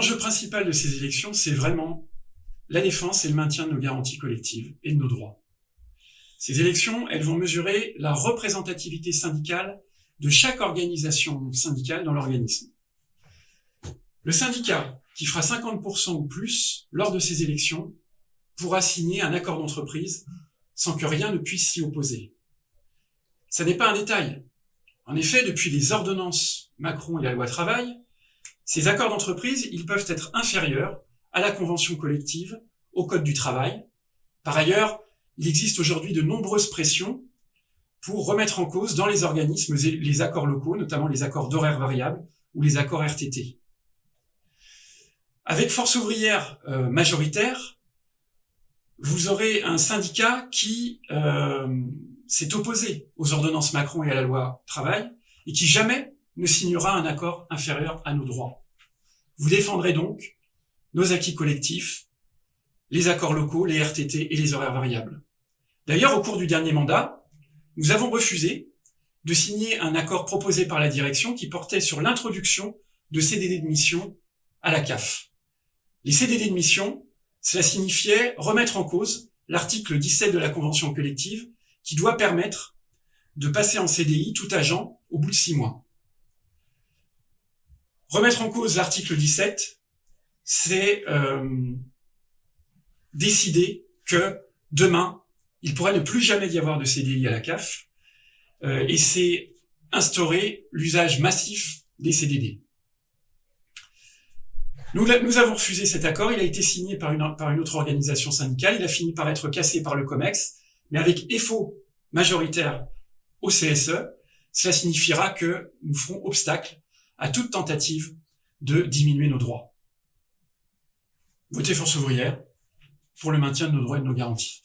L'enjeu principal de ces élections, c'est vraiment la défense et le maintien de nos garanties collectives et de nos droits. Ces élections, elles vont mesurer la représentativité syndicale de chaque organisation syndicale dans l'organisme. Le syndicat qui fera 50% ou plus lors de ces élections pourra signer un accord d'entreprise sans que rien ne puisse s'y opposer. Ça n'est pas un détail. En effet, depuis les ordonnances Macron et la loi travail, ces accords d'entreprise, ils peuvent être inférieurs à la convention collective, au code du travail. Par ailleurs, il existe aujourd'hui de nombreuses pressions pour remettre en cause dans les organismes les accords locaux, notamment les accords d'horaires variables ou les accords RTT. Avec Force ouvrière majoritaire, vous aurez un syndicat qui s'est opposé aux ordonnances Macron et à la loi travail et qui jamais ne signera un accord inférieur à nos droits. Vous défendrez donc nos acquis collectifs, les accords locaux, les RTT et les horaires variables. D'ailleurs, au cours du dernier mandat, nous avons refusé de signer un accord proposé par la direction qui portait sur l'introduction de CDD de mission à la CAF. Les CDD de mission, cela signifiait remettre en cause l'article 17 de la convention collective qui doit permettre de passer en CDI tout agent au bout de 6 mois. Remettre en cause l'article 17, c'est décider que demain, il pourrait ne plus jamais y avoir de CDI à la CAF, et c'est instaurer l'usage massif des CDD. Nous avons refusé cet accord, il a été signé par une autre organisation syndicale, il a fini par être cassé par le COMEX, mais avec EFO majoritaire au CSE, cela signifiera que nous ferons obstacle à toute tentative de diminuer nos droits. Votez Force ouvrière pour le maintien de nos droits et de nos garanties.